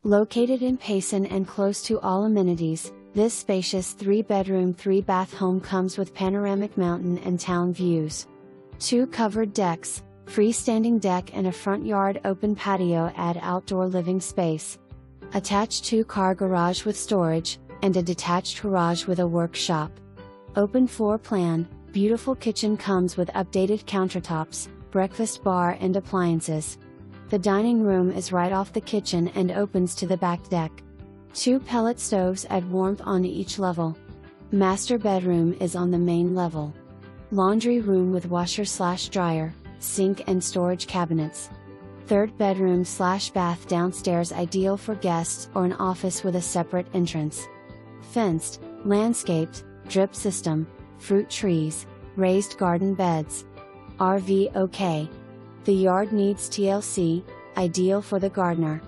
Located in Payson and close to all amenities, this spacious 3-bedroom 3-bath home comes with panoramic mountain and town views. 2 covered decks, freestanding deck and a front yard open patio add outdoor living space. Attached 2-car garage with storage, and a detached garage with a workshop. Open floor plan, beautiful kitchen comes with updated countertops, breakfast bar and appliances. The dining room is right off the kitchen and opens to the back deck. 2 pellet stoves add warmth on each level. Master bedroom is on the main level. Laundry room with washer/dryer, sink and storage cabinets. 3rd bedroom/bath downstairs ideal for guests or an office with a separate entrance. Fenced, landscaped, drip system, fruit trees, raised garden beds. RV okay. The yard needs TLC, ideal for the gardener.